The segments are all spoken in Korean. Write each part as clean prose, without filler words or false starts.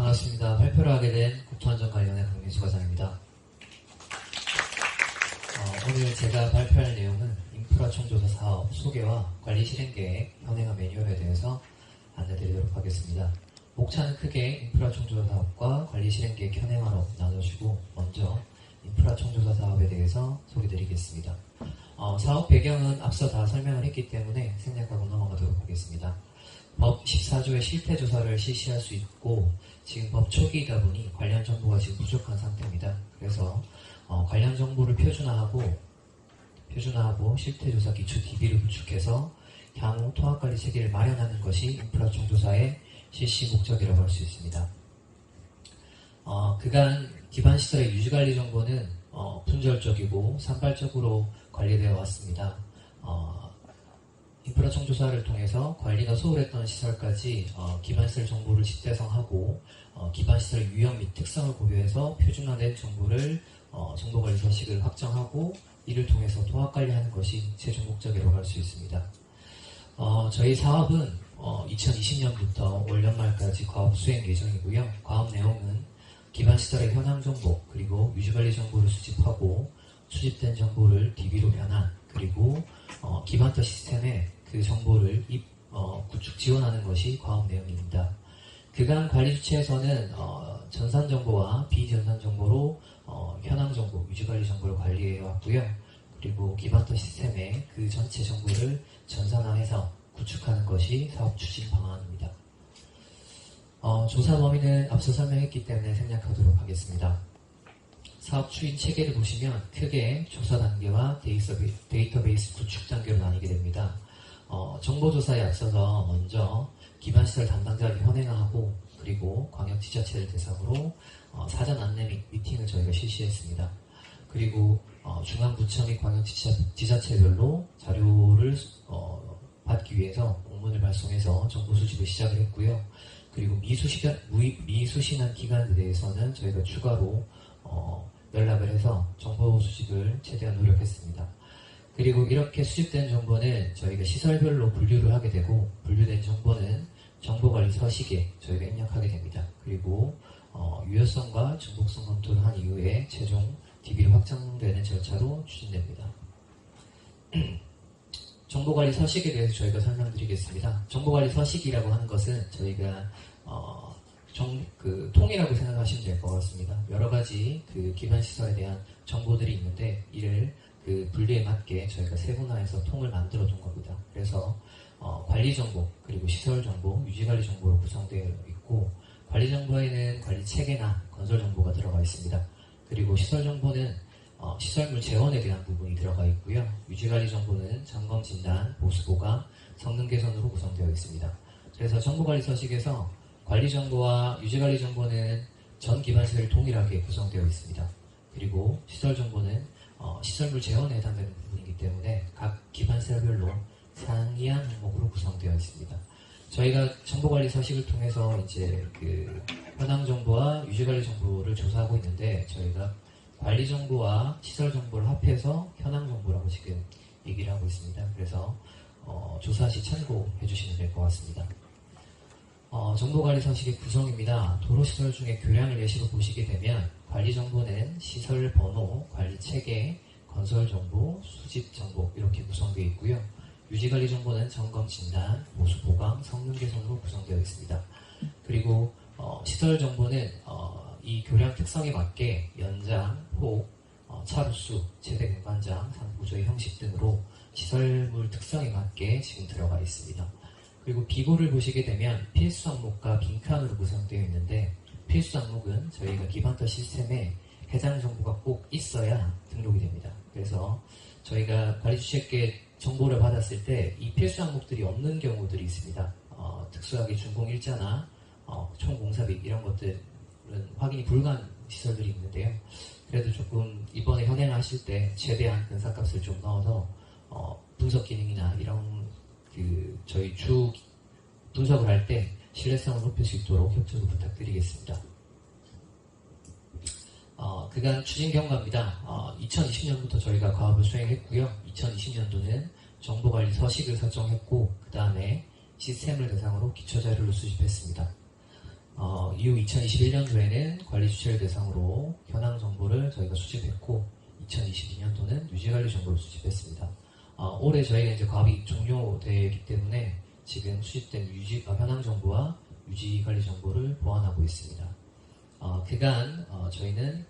반갑습니다. 발표를 하게 된 국토안전관리원의 강민수 과장입니다. 오늘 제가 발표할 내용은 인프라 총조사 사업 소개와 관리 실행계획, 현행화 매뉴얼에 대해서 안내드리도록 하겠습니다. 목차는 크게 인프라 총조사 사업과 관리 실행계획 현행화로 나눠지고, 먼저 인프라 총조사 사업에 대해서 소개드리겠습니다. 사업 배경은 앞서 다 설명을 했기 때문에 생략하고 넘어가도록 하겠습니다. 법 14조의 실태조사를 실시할 수 있고, 지금 법 초기이다 보니 관련 정보가 지금 부족한 상태입니다. 그래서 관련 정보를 표준화하고 실태조사 기초 DB를 구축해서 향후 통합관리 체계를 마련하는 것이 인프라 총조사의 실시 목적이라고 할 수 있습니다. 그간 기반시설의 유지관리 정보는 분절적이고 산발적으로 관리되어 왔습니다. 인프라 총조사를 통해서 관리가 소홀했던 시설까지 기반시설 정보를 집대성하고 기반시설의 유형 및 특성을 고려해서 표준화된 정보를 정보관리 서식을 확정하고, 이를 통해서 통합관리하는 것이 최종 목적이라고 할 수 있습니다. 저희 사업은 2020년부터 올 연말까지 과업 수행 예정이고요. 과업 내용은 기반시설의 현황 정보, 그리고 유지관리 정보를 수집하고 수집된 정보를 DB로 변환, 그리고 기반터 시스템에 그 정보를 구축 지원하는 것이 과업 내용입니다. 그간 관리 주체에서는 전산 정보와 비전산 정보로 현황 정보, 유지관리 정보를 관리해 왔고요. 그리고 기반터 시스템에 그 전체 정보를 전산화해서 구축하는 것이 사업 추진 방안입니다. 조사 범위는 앞서 설명했기 때문에 생략하도록 하겠습니다. 사업 추진 체계를 보시면 크게 조사 단계와 데이터베이스 구축 단계로 나뉘게 됩니다. 정보조사에 앞서서 먼저 기반시설 담당자를 현행화하고, 그리고 광역지자체를 대상으로 사전 안내 및 미팅을 저희가 실시했습니다. 그리고 중앙부처 및 광역지자체별로 자료를 받기 위해서 공문을 발송해서 정보 수집을 시작을 했고요. 그리고 미수신한 기관에 대해서는 저희가 추가로 연락을 해서 정보 수집을 최대한 노력했습니다. 그리고 이렇게 수집된 정보는 저희가 시설별로 분류를 하게 되고, 분류된 정보는 정보관리 서식에 저희가 입력하게 됩니다. 그리고 유효성과 중복성 검토를 한 이후에 최종 DB로 확정되는 절차로 추진됩니다. 정보관리 서식에 대해서 저희가 설명드리겠습니다. 정보관리 서식이라고 하는 것은 저희가 통이라고 생각하시면 될 것 같습니다. 여러 가지 기반시설에 대한 정보들이 있는데, 이를 분류에 맞게 저희가 세분화해서 통을 만들어 둔 겁니다. 그래서 관리 정보, 그리고 시설 정보, 유지관리 정보로 구성되어 있고, 관리 정보에는 관리 체계나 건설 정보가 들어가 있습니다. 그리고 시설 정보는 시설물 재원에 대한 부분이 들어가 있고요. 유지관리 정보는 점검 진단, 보수 보강, 성능 개선으로 구성되어 있습니다. 그래서 정보관리 서식에서 관리 정보와 유지관리 정보는 전 기반시설이 동일하게 구성되어 있습니다. 그리고 시설 정보는 시설물 재원에 해당되는 부분이기 때문에 각 기반시설별로 상이한 항목으로 구성되어 있습니다. 저희가 정보관리 서식을 통해서 이제 현황 정보와 유지관리 정보를 조사하고 있는데, 저희가 관리 정보와 시설 정보를 합해서 현황 정보라고 지금 얘기를 하고 있습니다. 그래서 조사 시 참고해 주시면 될 것 같습니다. 정보관리 서식의 구성입니다. 도로시설 중에 교량을 예시로 보시게 되면, 관리 정보는 시설 번호, 관리 체계, 건설 정보, 수집 정보 이렇게 구성되어 있고요. 유지관리 정보는 점검 진단, 보수 보강, 성능 개선으로 구성되어 있습니다. 그리고 시설 정보는 이 교량 특성에 맞게 연장, 혹, 차루수, 최대 공간장, 상부조의 형식 등으로 시설물 특성에 맞게 지금 들어가 있습니다. 그리고 비고를 보시게 되면 필수 항목과 빈칸으로 구성되어 있는데, 필수 항목은 저희가 기반터 시스템에 해당 정보가 꼭 있어야 등록이 됩니다. 그래서 저희가 관리주체께 정보를 받았을 때 이 필수 항목들이 없는 경우들이 있습니다. 특수하게 준공일자나 총공사비 이런 것들은 확인이 불가한 시설들이 있는데요. 그래도 조금 이번에 현행하실 때 최대한 근사값을 좀 넣어서 분석 기능이나 이런 저희 주 분석을 할 때 신뢰성을 높일 수 있도록 협조도 부탁드리겠습니다. 그간 추진 경과입니다. 2020년부터 저희가 과업을 수행했고요. 2020년도는 정보관리 서식을 설정했고, 그 다음에 시스템을 대상으로 기초자료를 수집했습니다. 이후 2021년도에는 관리 주체를 대상으로 현황 정보를 저희가 수집했고 2022년도는 유지관리 정보를 수집했습니다. 올해 저희가 이제 과업이 종료되기 때문에 지금 수집된 현황 정보와 유지관리 정보를 보완하고 있습니다. 그간 저희는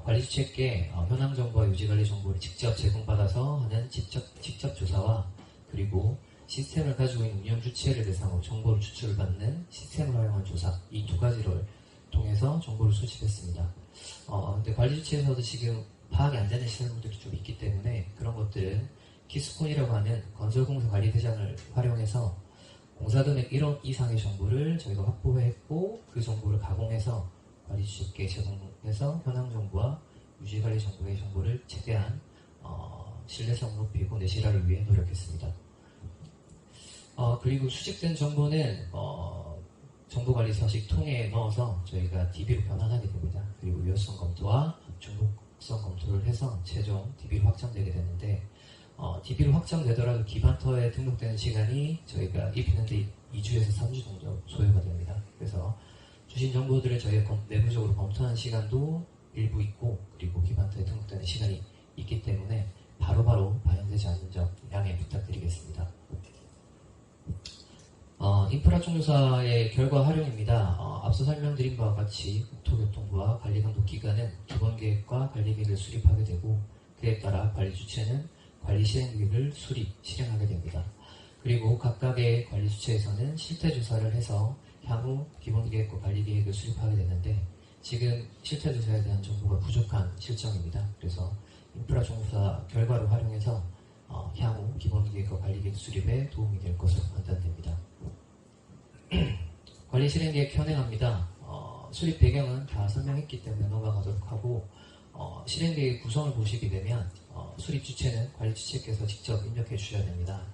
관리 주체께 현황 정보와 유지관리 정보를 직접 제공받아서 하는 직접 조사와 그리고 시스템을 가지고 있는 운영 주체를 대상으로 정보를 추출받는 시스템을 활용한 조사 이 두 가지를 통해서 정보를 수집했습니다. 근데 관리 주체에서도 지금 파악이 안 되는 시설물들이 좀 있기 때문에 그런 것들은 키스콘이라고 하는 건설공사 관리 대장을 활용해서 공사 금액 1억 이상의 정보를 저희가 확보했고 그 정보를 가공해서 관리 주체께 제공해서 현황 정보와 유지관리 정보의 정보를 최대한 신뢰성 높이고 내실화를 위해 노력했습니다. 그리고 수집된 정보는 정보관리 서식 통에 넣어서 저희가 DB로 변환하게 됩니다. 그리고 유효성 검토와 중복성 검토를 해서 최종 DB로 확정되게 되는데 DB로 확정되더라도 기반터에 등록되는 시간이 저희가 입히는데 2주에서 3주 정도 소요가 됩니다. 그래서 주신 정보들을 저희가 내부적으로 검토하는 시간도 일부 있고 그리고 기반터에 등록되는 시간이 있기 때문에 바로바로 반영되지 않는 점 양해 부탁드리겠습니다. 인프라 총조사의 결과 활용입니다. 앞서 설명드린 바와 같이 국토교통부와 관리감독기관은 기본계획과 관리계획을 수립하게 되고 그에 따라 관리주체는 관리실행계획을 실행하게 됩니다. 그리고 각각의 관리주체에서는 실태조사를 해서 향후 기본계획과 관리계획을 수립하게 되는데 지금 실태조사에 대한 정보가 부족한 실정입니다. 그래서 인프라 총조사 결과를 활용해서 향후 기본계획과 관리계획 수립에 도움이 될 것으로 판단됩니다. 관리실행계획 현행합니다. 수립 배경은 다 설명했기 때문에 넘어가도록 하고 실행계획 구성을 보시게 되면 수립 주체는 관리 주체께서 직접 입력해 주셔야 됩니다.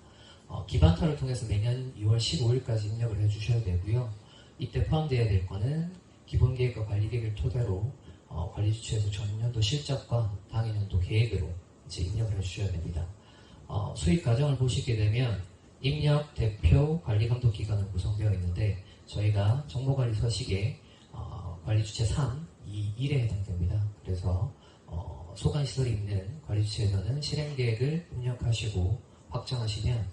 기반터를 통해서 매년 2월 15일까지 입력을 해 주셔야 되고요. 이때 포함되어야 될 거는 기본계획과 관리계획을 토대로 관리 주체에서 전년도 실적과 당해년도 계획으로 이제 입력을 해 주셔야 됩니다. 수입 과정을 보시게 되면 입력, 대표, 관리감독기관으로 구성되어 있는데 저희가 정보관리 서식에 관리주체 3, 2, 1에 해당됩니다. 그래서 소관시설이 있는 관리주체에서는 실행계획을 입력하시고 확정하시면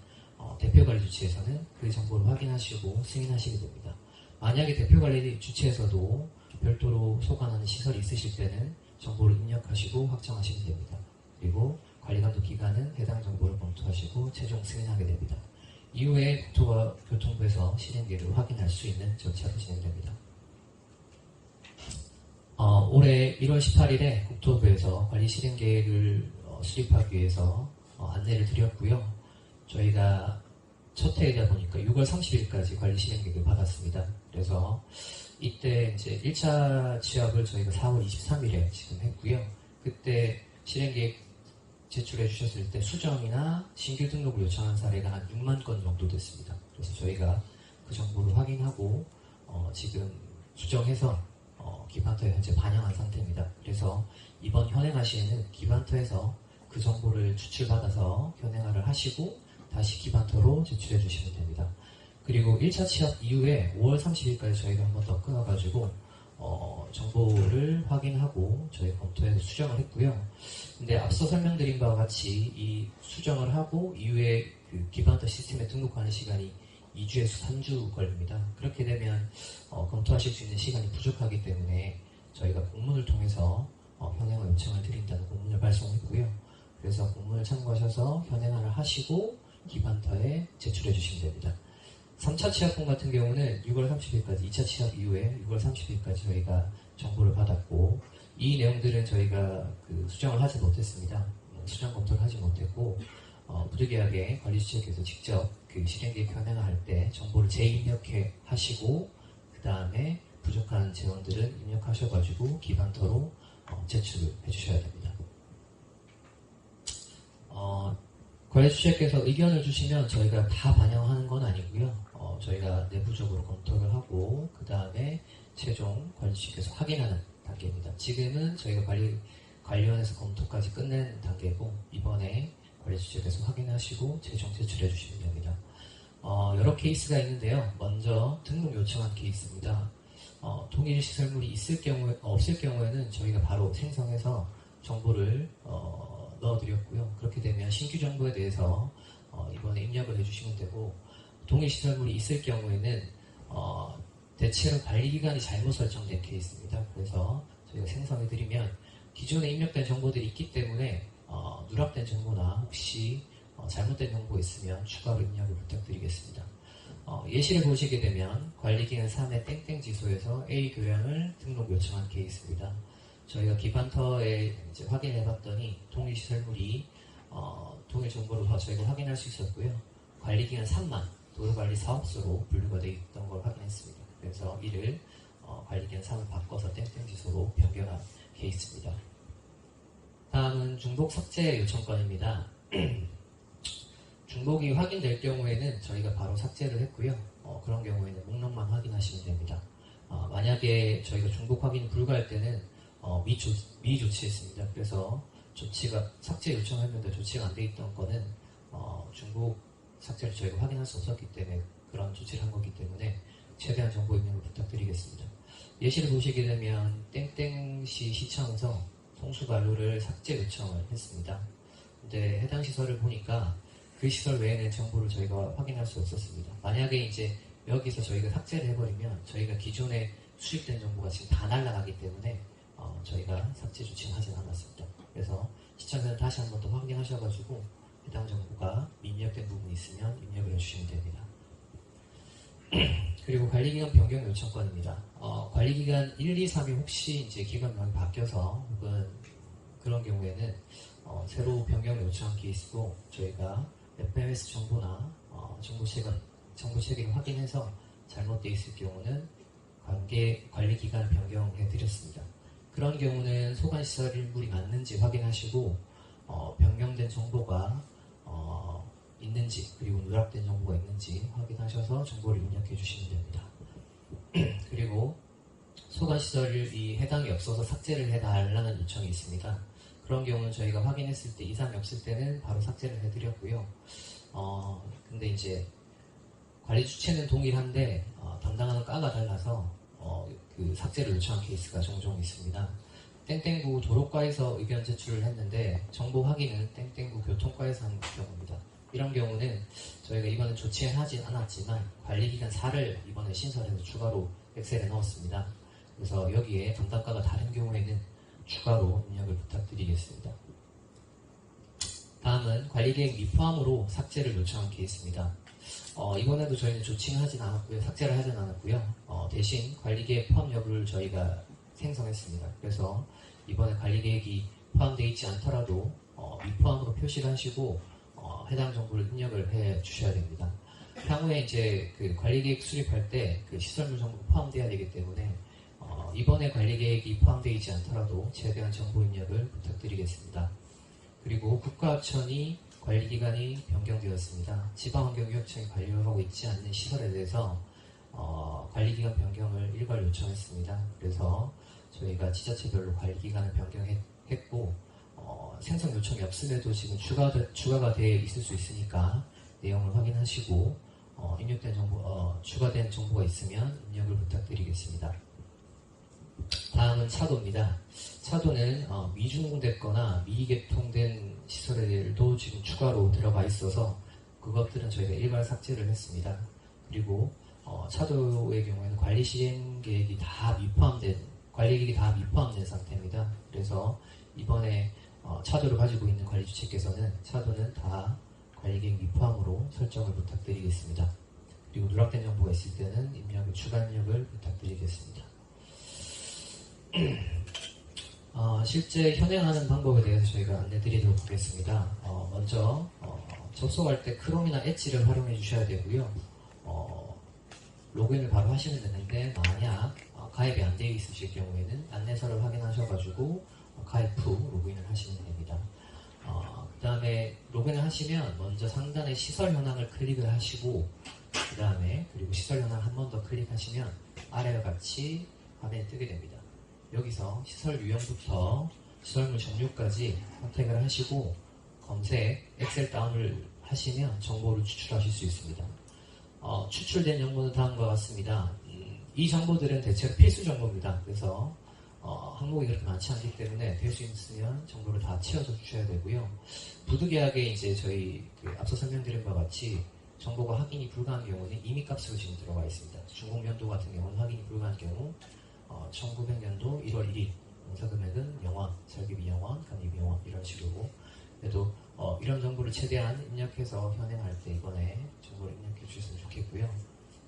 대표관리주체에서는 그 정보를 확인하시고 승인하시게 됩니다. 만약에 대표관리주체에서도 별도로 소관하는 시설이 있으실 때는 정보를 입력하시고 확정하시면 됩니다. 그리고 관리감독기관은 해당 정보를 검토하시고 최종 승인하게 됩니다. 이후에 국토교통부에서 실행계획을 확인할 수 있는 절차가 진행됩니다. 올해 1월 18일에 국토부에서 관리 실행계획을 수립하기 위해서 안내를 드렸고요. 저희가 첫 해이다 보니까 6월 30일까지 관리 실행계획을 받았습니다. 그래서 이때 이제 1차 취합을 저희가 4월 23일에 지금 했고요. 그때 실행계획 제출해 주셨을 때 수정이나 신규 등록을 요청한 사례가 한 6만 건 정도 됐습니다. 그래서 저희가 그 정보를 확인하고 지금 수정해서 기반터에 현재 반영한 상태입니다. 그래서 이번 현행화 시에는 기반터에서 그 정보를 추출받아서 현행화를 하시고 다시 기반터로 제출해 주시면 됩니다. 그리고 1차 취합 이후에 5월 30일까지 저희가 한 번 더 끊어가지고 정보를 확인하고 저희 검토해서 수정을 했고요. 근데 앞서 설명드린 바와 같이 이 수정을 하고 이후에 그 기반터 시스템에 등록하는 시간이 2주에서 3주 걸립니다. 그렇게 되면 검토하실 수 있는 시간이 부족하기 때문에 저희가 공문을 통해서 현행화 요청을 드린다는 공문을 발송했고요. 그래서 공문을 참고하셔서 현행화를 하시고 기반터에 제출해 주시면 됩니다. 3차 취합본 같은 경우는 6월 30일까지, 2차 취합 이후에 6월 30일까지 저희가 정보를 받았고 이 내용들은 저희가 수정을 하지 못했습니다. 수정 검토를 하지 못했고 부득이하게 관리주체께서 직접 그 실행계획 현행화할 때 정보를 재입력해 하시고 그 다음에 부족한 재원들은 입력하셔가지고 기반터로 제출을 해주셔야 됩니다. 관리주체께서 의견을 주시면 저희가 다 반영하는 건 아니고요. 저희가 내부적으로 검토를 하고 그 다음에 최종 관리주체께서 확인하는 단계입니다. 지금은 저희가 관리원에서 검토까지 끝낸 단계고 이번에 관리주체께서 확인하시고 최종 제출해 주시면 됩니다. 여러 케이스가 있는데요. 먼저 등록 요청한 케이스입니다. 동일 시설물이 없을 경우에는 저희가 바로 생성해서 정보를 넣어드렸고요. 그렇게 되면 신규 정보에 대해서 이번에 입력을 해주시면 되고, 동일 시설물이 있을 경우에는 대체로 관리기간이 잘못 설정된 케이스입니다. 그래서 저희가 생성해드리면 기존에 입력된 정보들이 있기 때문에 누락된 정보나 혹시 잘못된 정보가 있으면 추가로 입력을 부탁드리겠습니다. 예시를 보시게 되면 관리기간 3의 땡땡 지소에서 A 교량을 등록 요청한 케이스입니다. 저희가 기반터에 이제 확인해 봤더니 동일 시설물이 동일 정보를 저희가 확인할 수 있었고요. 관리기간 3만 도로관리 사업소로 분류가 되어 있던 걸 확인했습니다. 그래서 이를 관리기간 3을 바꿔서 땡땡 지소로 변경한 케이스입니다. 다음은 중복 삭제 요청건입니다. 중복이 확인될 경우에는 저희가 바로 삭제를 했고요. 그런 경우에는 목록만 확인하시면 됩니다. 만약에 저희가 중복 확인이 불가할 때는 미조치했습니다. 그래서 삭제 요청했는데 조치가 안 돼 있던 거는 중복 삭제를 저희가 확인할 수 없었기 때문에 그런 조치를 한 거기 때문에 최대한 정보 입력을 부탁드리겠습니다. 예시를 보시게 되면 땡땡시 시청에서 송수관로를 삭제 요청을 했습니다. 근데 해당 시설을 보니까 그 시설 외에는 정보를 저희가 확인할 수 없었습니다. 만약에 이제 여기서 저희가 삭제를 해버리면 저희가 기존에 수집된 정보가 지금 다 날아가기 때문에 저희가 삭제 조치는 하진 않았습니다. 그래서 시청자는 다시 한 번 더 확인하셔가지고 해당 정보가 미입력된 부분이 있으면 입력을 해주시면 됩니다. 그리고 관리기간 변경 요청권입니다. 관리기간 1, 2, 3이 혹시 이제 기관명이 바뀌어서 혹은 그런 경우에는 새로 변경 요청한 케이스고 저희가 FMS 정보나 정보 체계를 확인해서 잘못되어 있을 경우는 관리기간 변경해 드렸습니다. 그런 경우는 소관시설 일물이 맞는지 확인하시고 변경된 정보가 있는지 그리고 누락된 정보가 있는지 확인하셔서 정보를 입력해 주시면 됩니다. 그리고 소관시설이 해당이 없어서 삭제를 해달라는 요청이 있습니다. 그런 경우는 저희가 확인했을 때 이상이 없을 때는 바로 삭제를 해드렸고요. 근데 이제 관리 주체는 동일한데 담당하는 과가 달라서 그 삭제를 요청한 케이스가 종종 있습니다. 땡땡구 도로과에서 의견 제출을 했는데 정보 확인은 땡땡구 교통과에서 하는 경우입니다. 이런 경우는 저희가 이번에 조치하진 않았지만 관리기간 4를 이번에 신설해서 추가로 엑셀에 넣었습니다. 그래서 여기에 담당과가 다른 경우에는 추가로 입력을 부탁드리겠습니다. 다음은 관리계획 미포함으로 삭제를 요청한 케이스입니다. 이번에도 저희는 조치는 하진 않았고요. 삭제를 하진 않았고요. 대신 관리계획 포함 여부를 저희가 생성했습니다. 그래서 이번에 관리계획이 포함되어 있지 않더라도 미포함으로 표시를 하시고 해당 정보를 입력을 해 주셔야 됩니다. 향후에 이제 그 관리계획 수립할 때 그 시설물 정보가 포함되어야 되기 때문에 이번에 관리계획이 포함되어 있지 않더라도 최대한 정보 입력을 부탁드리겠습니다. 그리고 국가하천이 관리기간이 변경되었습니다. 지방환경유역청이 관리를 하고 있지 않는 시설에 대해서 관리기간 변경을 일괄 요청했습니다. 그래서 저희가 지자체별로 관리기간을 변경했고 생성 요청이 없음에도 지금 추가가 되어 있을 수 있으니까 내용을 확인하시고 입력된 정보, 추가된 정보가 있으면 입력을 부탁드리겠습니다. 다음은 차도입니다. 차도는 미준공됐거나 미개통된 시설들도 지금 추가로 들어가 있어서 그것들은 저희가 일괄 삭제를 했습니다. 그리고 차도의 경우에는 관리 시행 계획이 다 미포함된 상태입니다. 그래서 이번에 차도를 가지고 있는 관리 주체께서는 차도는 다 관리계획 미포함으로 설정을 부탁드리겠습니다. 그리고 누락된 정보가 있을 때는 추가 입력을 부탁드리겠습니다. 실제 현행하는 방법에 대해서 저희가 안내드리도록 하겠습니다. 먼저 접속할 때 크롬이나 엣지를 활용해 주셔야 되고요. 로그인을 바로 하시면 되는데 만약 가입이 안 되어 있으실 경우에는 안내서를 확인하셔가지고 가입 후 로그인을 하시면 됩니다. 그 다음에 로그인을 하시면 먼저 상단에 시설 현황을 클릭을 하시고 그리고 시설 현황 한 번 더 클릭하시면 아래와 같이 화면이 뜨게 됩니다. 여기서 시설 유형부터 시설물 종류까지 선택을 하시고 검색, 엑셀 다운을 하시면 정보를 추출하실 수 있습니다. 추출된 정보는 다음과 같습니다. 이 정보들은 대체로 필수 정보입니다. 그래서 항목이 그렇게 많지 않기 때문에 될 수 있으면 정보를 다 채워서 주셔야 되고요. 부득이하게 이제 저희 앞서 설명드린 바와 같이 정보가 확인이 불가한 경우는 임의 값으로 지금 들어가 있습니다. 중공년도 같은 경우는 확인이 불가한 경우 1900년도 1월 1일 공사금액은 0원, 설계비 0원, 감리비 0원 이런 식으로 그래도 이런 정보를 최대한 입력해서 현행할 때 이번에 정보를 입력해 주셨으면 좋겠고요.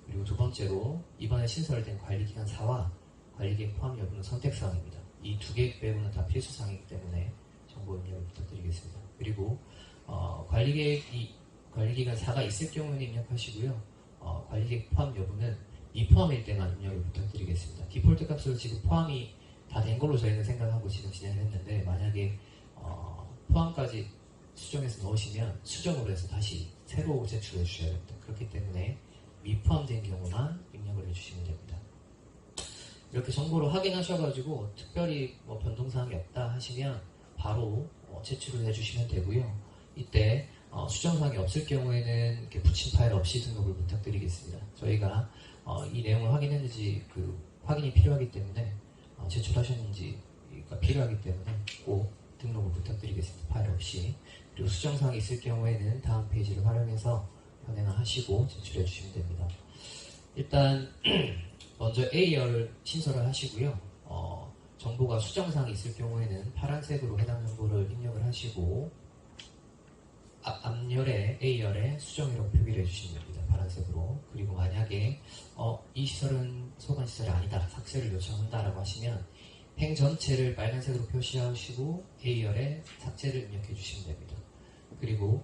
그리고 두 번째로 이번에 신설된 관리기관사와 관리계획 포함 여부는 선택사항입니다. 이 두 개 빼고는 다 필수사항이기 때문에 정보 입력을 부탁드리겠습니다. 그리고 관리기관사가 있을 경우는 입력하시고요. 관리계획 포함 여부는 미포함일 때만 입력을 부탁드리겠습니다. 디폴트 값으로 지금 포함이 다 된 걸로 저희는 생각하고 지금 진행을 했는데 만약에 포함까지 수정해서 넣으시면 수정으로 해서 다시 새로 제출해 주셔야 됩니다. 그렇기 때문에 미포함된 경우만 입력을 해주시면 됩니다. 이렇게 정보를 확인하셔가지고 특별히 뭐 변동사항이 없다 하시면 바로 제출을 해주시면 되고요. 이때 수정사항이 없을 경우에는 이렇게 붙인 파일 없이 등록을 부탁드리겠습니다. 저희가 이 내용을 확인했는지 확인이 필요하기 때문에 제출하셨는지가 필요하기 때문에 꼭 등록을 부탁드리겠습니다. 파일 없이. 그리고 수정사항이 있을 경우에는 다음 페이지를 활용해서 현행을 하시고 제출해 주시면 됩니다. 일단 먼저 A열을 신설을 하시고요. 정보가 수정사항이 있을 경우에는 파란색으로 해당 정보를 입력을 하시고 앞열에 A열에 수정이라고 표기를 해주시면 됩니다. 파란색으로. 그리고 만약에 이 시설은 소관시설이 아니다. 삭제를 요청한다라고 하시면 행 전체를 빨간색으로 표시하시고 A열에 삭제를 입력해 주시면 됩니다. 그리고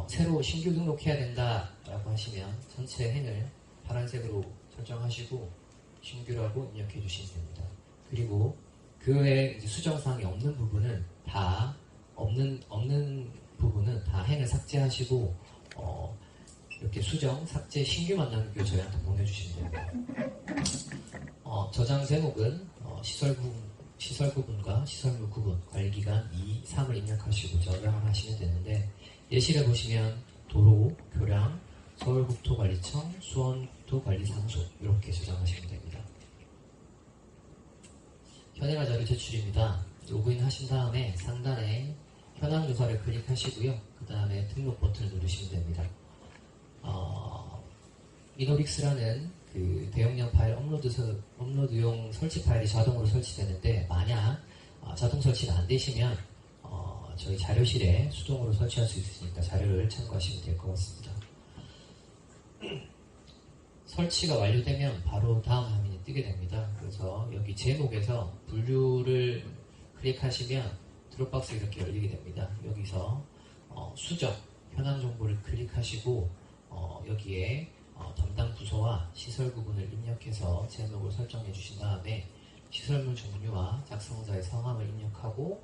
새로 신규 등록해야 된다라고 하시면 전체 행을 파란색으로 설정하시고 신규라고 입력해 주시면 됩니다. 그리고 그 외에 수정사항이 없는 부분은 다 없는 부분은 다 행을 삭제하시고 이렇게 수정, 삭제, 신규만 남기고 저희한테 보내주시면 됩니다. 저장 제목은 시설 구분과 시설물 구분, 관리기간 2, 3을 입력하시고 저장을 하시면 되는데 예시를 보시면 도로, 교량, 서울국토관리청, 수원국토관리사무소 이렇게 저장하시면 됩니다. 현행화 자료 제출입니다. 로그인 하신 다음에 상단에 현황 조사를 클릭하시고요. 그 다음에 등록 버튼을 누르시면 됩니다. 이노릭스라는 대용량 파일 업로드용 설치 파일이 자동으로 설치되는데 만약 자동 설치가 안 되시면 저희 자료실에 수동으로 설치할 수 있으니까 자료를 참고하시면 될 것 같습니다. 설치가 완료되면 바로 다음 화면이 뜨게 됩니다. 그래서 여기 제목에서 분류를 클릭하시면 드롭박스 이렇게 열리게 됩니다. 여기서 수정, 현황 정보를 클릭하시고 여기에 담당 부서와 시설 구분을 입력해서 제목을 설정해 주신 다음에 시설물 종류와 작성자의 성함을 입력하고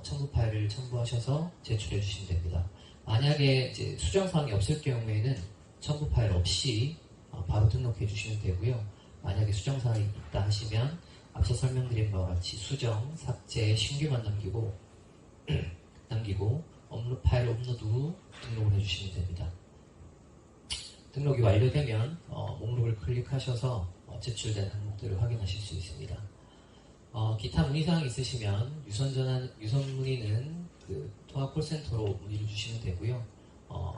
첨부 파일을 첨부하셔서 제출해 주시면 됩니다. 만약에 이제 수정사항이 없을 경우에는 첨부 파일 없이 바로 등록해 주시면 되고요. 만약에 수정사항이 있다 하시면 앞서 설명드린 바와 같이 수정, 삭제, 신규만 남기고 파일 업로드 후 등록을 해주시면 됩니다. 등록이 완료되면 목록을 클릭하셔서 제출된 항목들을 확인하실 수 있습니다. 기타 문의사항이 있으시면 유선 문의는 통합 콜센터로 문의를 주시면 되고요.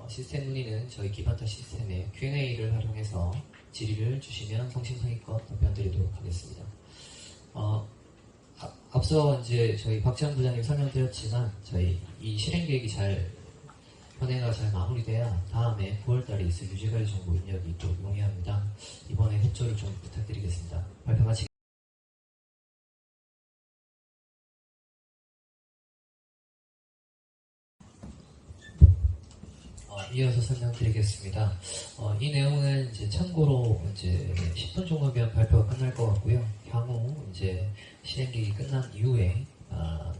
시스템 문의는 저희 기반타 시스템의 Q&A를 활용해서 질의를 주시면 성심성의껏 답변 드리도록 하겠습니다. 앞서 이제 저희 박지원 부장님 설명드렸지만 저희 이 실행 계획이 현행화 잘 마무리돼야 다음에 9월달에 있을 유지관리 정보 입력이 있도록 용이합니다. 이번에 협조를 좀 부탁드리겠습니다. 발표 마치겠습니다. 이어서 설명드리겠습니다. 이 내용은 이제 참고로 이제 10분 정도면 발표가 끝날 것 같고요. 향후 이제 실행기획이 끝난 이후에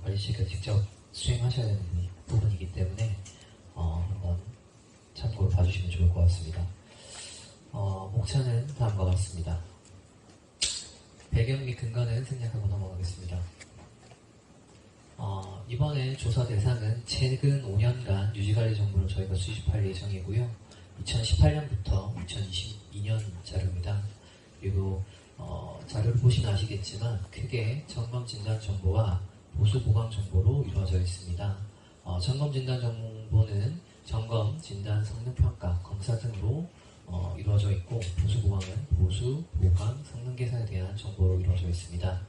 관리실에서 직접 수행하셔야 되는 부분이기 때문에 한번 참고로 봐주시면 좋을 것 같습니다. 목차는 다음과 같습니다. 배경 및 근거는 생략하고 넘어가겠습니다. 이번에 조사 대상은 최근 5년간 유지관리 정보를 저희가 수집할 예정이고요. 2018년부터 2022년 자료입니다. 그리고 자료를 보시면 아시겠지만 크게 점검 진단 정보와 보수 보강 정보로 이루어져 있습니다. 점검 진단 정보는 점검, 진단, 성능 평가, 검사 등으로 이루어져 있고, 보수 보강은 보수, 보강, 성능 개선에 대한 정보로 이루어져 있습니다.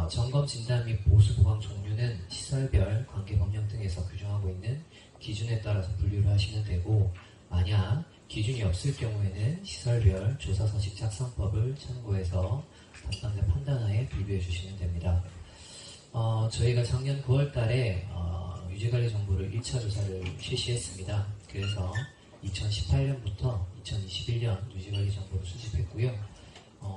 점검 진단 및 보수 보강 종류는 시설별, 관계 법령 등에서 규정하고 있는 기준에 따라서 분류를 하시면 되고, 만약 기준이 없을 경우에는 시설별 조사 서식 작성법을 참고해서 담당자 판단하에 분류해 주시면 됩니다. 저희가 작년 9월 달에 유지관리 정보를 1차 조사를 실시했습니다. 그래서 2018년부터 2021년 유지관리 정보를 수집했고요.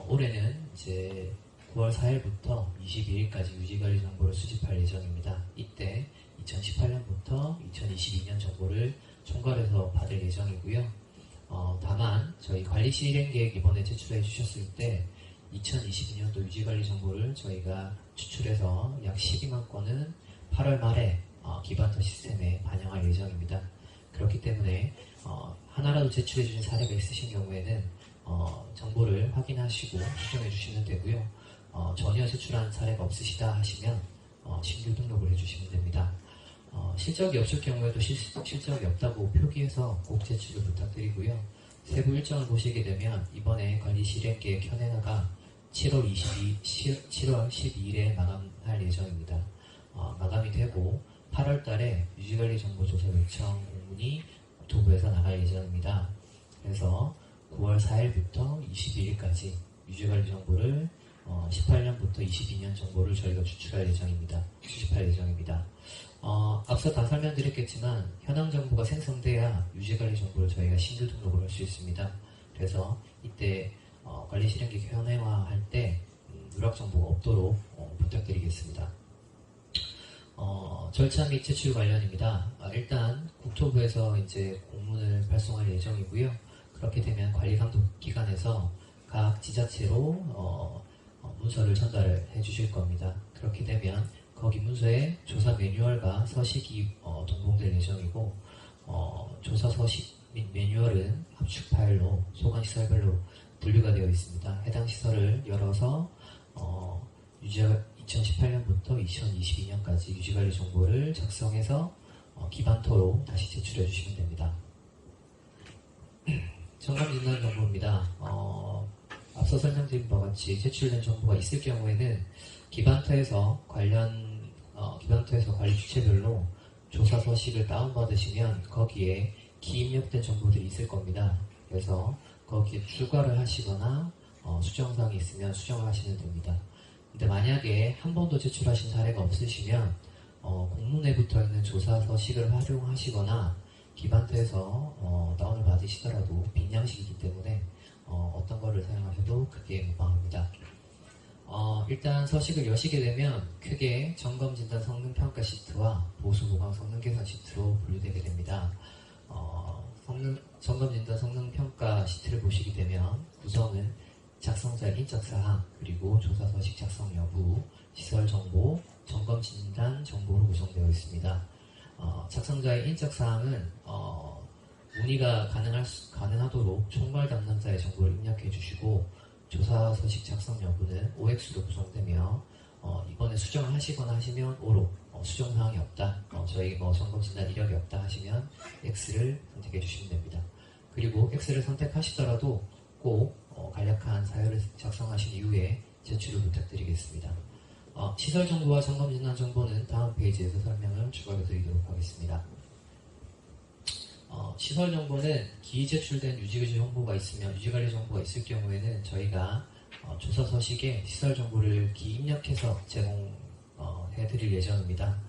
올해는 이제 9월 4일부터 22일까지 유지관리 정보를 수집할 예정입니다. 이때 2018년부터 2022년 정보를 총괄해서 받을 예정이고요. 다만 저희 관리 실행 계획 이번에 제출해 주셨을 때 2022년도 유지관리 정보를 저희가 추출해서 약 12만 건은 8월 말에 기반터 시스템에 반영할 예정입니다. 그렇기 때문에 하나라도 제출해 주신 사례가 있으신 경우에는 정보를 확인하시고 수정해 주시면 되고요. 전혀 제출한 사례가 없으시다 하시면 신규 등록을 해주시면 됩니다. 실적이 없을 경우에도 실적이 없다고 표기해서 꼭 제출을 부탁드리고요. 세부 일정을 보시게 되면 이번에 관리 실행 계획 현행화가 7월 12일에 마감할 예정입니다. 마감이 되고 8월 달에 유지관리 정보 조사 요청 공문이 국토부에서 나갈 예정입니다. 그래서 9월 4일부터 22일까지 유지관리 정보를 18년부터 22년 정보를 저희가 수집할 예정입니다. 앞서 다 설명드렸겠지만 현황 정보가 생성돼야 유지관리 정보를 저희가 신규 등록을 할 수 있습니다. 그래서 이때 관리 실행계획 현행화할 때 누락 정보가 없도록 부탁드리겠습니다. 절차 및 제출 관련입니다. 일단 국토부에서 이제 공문을 발송할 예정이고요. 그렇게 되면 관리감독기관에서 각 지자체로 문서를 전달해 주실 겁니다. 그렇게 되면 거기 문서에 조사 매뉴얼과 서식이 동봉될 예정이고, 조사 서식 및 매뉴얼은 압축 파일로 소관시설별로 분류가 되어 있습니다. 해당 시설을 열어서 2018년부터 2022년까지 유지관리 정보를 작성해서 기반토로 다시 제출해 주시면 됩니다. 정감진단 정보입니다. 앞서 설명드린 바와 같이 제출된 정보가 있을 경우에는 기반터에서 관리 주체별로 조사 서식을 다운받으시면 거기에 기입력된 정보들이 있을 겁니다. 그래서 거기에 추가를 하시거나 수정사항이 있으면 수정을 하시면 됩니다. 근데 만약에 한 번도 제출하신 사례가 없으시면 공문에 붙어있는 조사 서식을 활용하시거나 기반터에서 다운을 받으시더라도 빈 양식이기 때문에 어떤 거를 사용하셔도 크게 무방합니다. 일단 서식을 여시게 되면 크게 점검 진단 성능 평가 시트와 보수 보강 성능 개선 시트로 분류되게 됩니다. 점검 진단 성능 평가 시트를 보시게 되면 구성은 작성자의 인적 사항, 그리고 조사 서식 작성 여부, 시설 정보, 점검 진단 정보로 구성되어 있습니다. 작성자의 인적 사항은 문의가 가능하도록 총괄 담당자의 정보를 입력해 주시고, 조사 서식 작성 여부는 OX로 구성되며 이번에 수정을 하시거나 하시면 O로 수정 사항이 없다, 저희 점검 진단 이력이 없다 하시면 X를 선택해 주시면 됩니다. 그리고 X를 선택하시더라도 꼭 간략한 사유를 작성하신 이후에 제출을 부탁드리겠습니다. 시설 정보와 점검 진단 정보는 다음 페이지에서 설명을 추가해 드리도록 하겠습니다. 시설 정보는 기제출된 유지관리 정보가 있으면, 유지관리 정보가 있을 경우에는 저희가 조사 서식에 시설 정보를 기입력해서 제공해 드릴 예정입니다.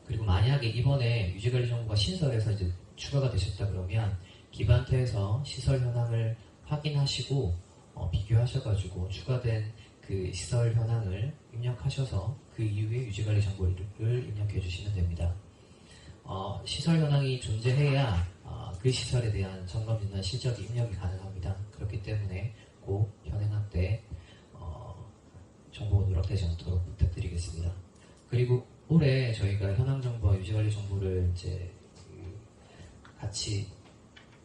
그리고 만약에 이번에 유지관리 정보가 신설해서 이제 추가가 되셨다 그러면 기반터에서 시설 현황을 확인하시고 비교하셔가지고 추가된 그 시설 현황을 입력하셔서 그 이후에 유지관리 정보를 입력해 주시면 됩니다. 시설 현황이 존재해야 그 시설에 대한 점검 진단 실적 입력이 가능합니다. 그렇기 때문에 꼭 현행할 때 정보가 누락되지 않도록 부탁드리겠습니다. 그리고 올해 저희가 현황 정보와 유지관리 정보를 이제 같이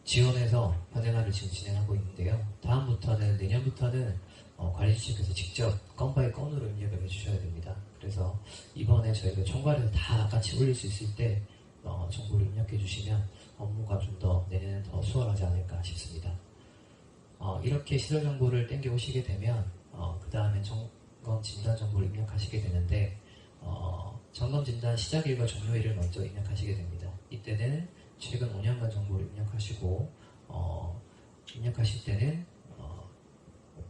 지원해서 현행화를 지금 진행하고 있는데요. 다음부터는 내년부터는 관리주체께서 직접 건 바이 건으로 입력을 해주셔야 됩니다. 그래서 이번에 저희가 총괄해서 다 같이 올릴 수 있을 때 정보를 입력해 주시면 업무가 좀 더 내년엔 더 수월하지 않을까 싶습니다. 이렇게 시설 정보를 땡겨 오시게 되면 그 다음에 점검 진단 정보를 입력하시게 되는데 점검 진단 시작일과 종료일을 먼저 입력하시게 됩니다. 이때는 최근 5년간 정보를 입력하시고 입력하실 때는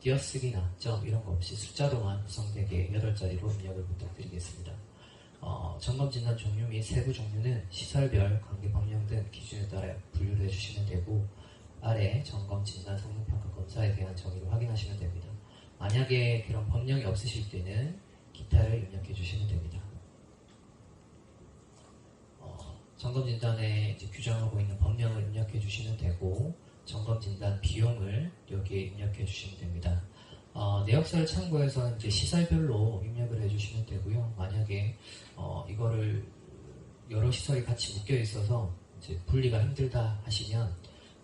띄어쓰기나 점 이런 거 없이 숫자로만 구성되게 8자리로 입력을 부탁드리겠습니다. 점검 진단 종류 및 세부 종류는 시설별 관계 법령 등 기준에 따라 분류를 해주시면 되고 아래 점검 진단 성능평가 검사에 대한 정의를 확인하시면 됩니다. 만약에 그런 법령이 없으실 때는 기타를 입력해 주시면 됩니다. 점검 진단에 이제 규정하고 있는 법령을 입력해 주시면 되고 점검 진단 비용을 여기에 입력해 주시면 됩니다. 내역서를 참고해서 이제 시설별로 입력을 해주시면 되고요. 만약에 이거를 여러 시설이 같이 묶여 있어서 이제 분리가 힘들다 하시면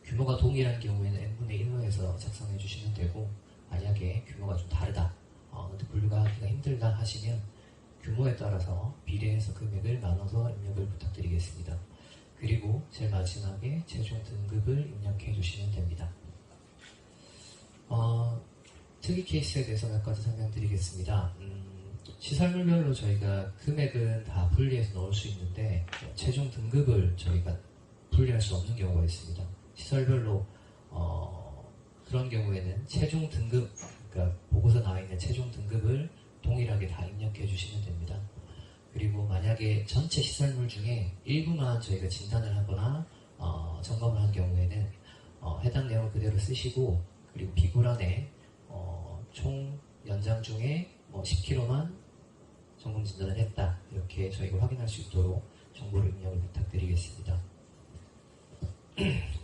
규모가 동일한 경우에는 n분의 1로해서 작성해 주시면 되고 만약에 규모가 좀 다르다, 근데 분류가 하기가 힘들다 하시면 규모에 따라서 비례해서 금액을 나눠서 입력을 부탁드리겠습니다. 그리고 제일 마지막에 최종 등급을 입력해 주시면 됩니다. 특이 케이스에 대해서 몇 가지 설명드리겠습니다. 시설물별로 저희가 금액은 다 분리해서 넣을 수 있는데 최종 등급을 저희가 분리할 수 없는 경우가 있습니다. 시설별로 그런 경우에는 최종 등급, 그러니까 보고서 나와 있는 최종 등급을 동일하게 다 입력해 주시면 됩니다. 그리고 만약에 전체 시설물 중에 일부만 저희가 진단을 하거나 점검을 한 경우에는 해당 내용을 그대로 쓰시고 그리고 비굴안에 총 연장 중에 10kg만 점검 진단을 했다 이렇게 저희가 확인할 수 있도록 정보를 입력을 부탁드리겠습니다.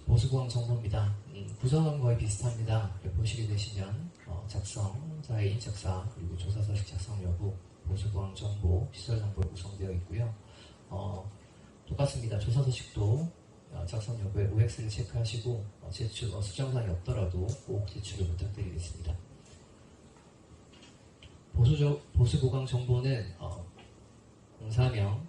보수보강 정보입니다. 구성은 거의 비슷합니다. 보시게 되시면 작성자의 인적사항 그리고 조사서식 작성 여부, 보수보강 정보, 시설 정보로 구성되어 있고요. 똑같습니다. 조사서식도 작성 여부에 OX를 체크하시고 제출 수정사항이 없더라도 꼭 제출을 부탁드리겠습니다. 보수보강 정보는 공사명,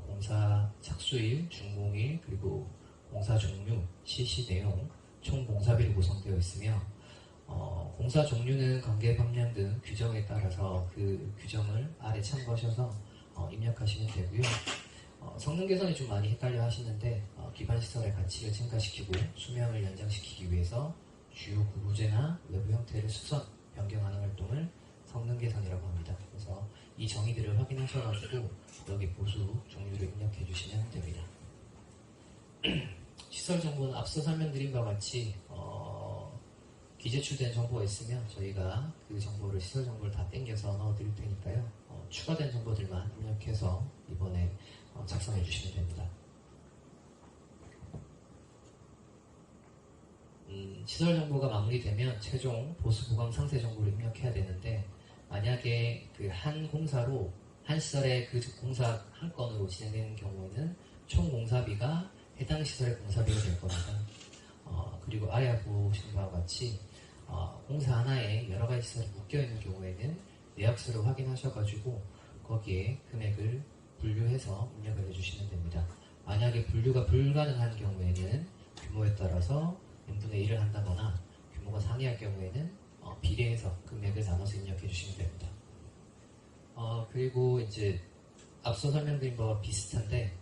공사 착수일, 준공일, 그리고 공사 종류, 실시 내용, 총 공사비로 구성되어 있으며 공사 종류는 관계 법령 등 규정에 따라서 그 규정을 아래 참고하셔서 입력하시면 되고요. 성능 개선이 좀 많이 헷갈려 하시는데 기반 시설의 가치를 증가시키고 수명을 연장시키기 위해서 주요 구부제나 외부 형태를 수선, 변경하는 활동을 성능 개선이라고 합니다. 그래서 이 정의들을 확인하셔가지고 여기 보수 종류를 입력해 주시면 됩니다. 시설 정보는 앞서 설명드린 바와 같이 기재출된 정보가 있으면 저희가 그 정보를 시설 정보를 다 땡겨서 넣어 드릴 테니까요. 추가된 정보들만 입력해서 이번에 작성해 주시면 됩니다. 시설 정보가 마무리되면 최종 보수 보강 상세 정보를 입력해야 되는데 만약에 그 한 공사로 한 시설에 그 공사 한 건으로 진행되는 경우에는 총 공사비가 해당 시설의 공사비가 될 겁니다. 그리고 아래 보신 바와 같이 공사 하나에 여러 가지 시설이 묶여 있는 경우에는 내역서를 확인하셔가지고 거기에 금액을 분류해서 입력을 해주시면 됩니다. 만약에 분류가 불가능한 경우에는 규모에 따라서 n분의 1을 한다거나 규모가 상이할 경우에는 비례해서 금액을 나눠서 입력해 주시면 됩니다. 그리고 이제 앞서 설명드린 거와 비슷한데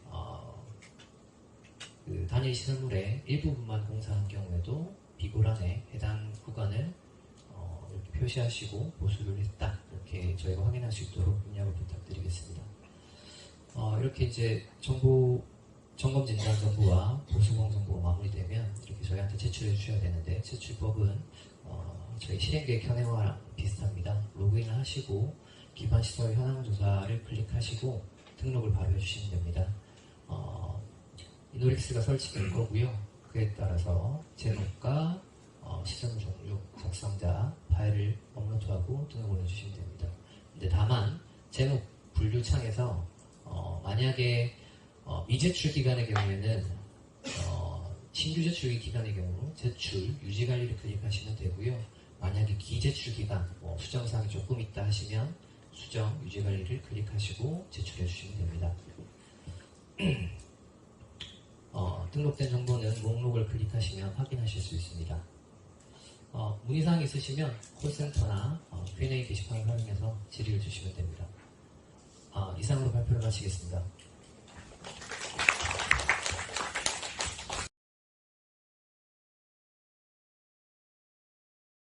그 단일 시설물의 일부분만 공사한 경우에도 비굴안에 해당 구간을 이렇게 표시하시고 보수를 했다 이렇게 저희가 확인할 수 있도록 입력을 부탁드리겠습니다. 이렇게 이제 점검 진단 정보와 보수보강 정보가 마무리되면 이렇게 저희한테 제출해 주셔야 되는데 제출법은 저희 실행계획 현행화랑 비슷합니다. 로그인을 하시고 기반 시설 현황 조사를 클릭하시고 등록을 바로 해주시면 됩니다. 이노릭스가 설치될 거고요. 그에 따라서 제목과 시설 종류, 작성자, 파일을 업로드하고 등록을 해주시면 됩니다. 근데 다만 제목 분류 창에서 만약에 미제출 기간의 경우에는 신규 제출기 기간의 경우 제출 유지 관리를 클릭하시면 되고요. 만약에 기제출 기간, 수정사항이 조금 있다 하시면 수정 유지 관리를 클릭하시고 제출해 주시면 됩니다. 등록된 정보는 목록을 클릭하시면 확인하실 수 있습니다. 문의사항이 있으시면 콜센터나 Q&A 게시판을 활용해서 질의를 주시면 됩니다. 이상으로 발표를 마치겠습니다.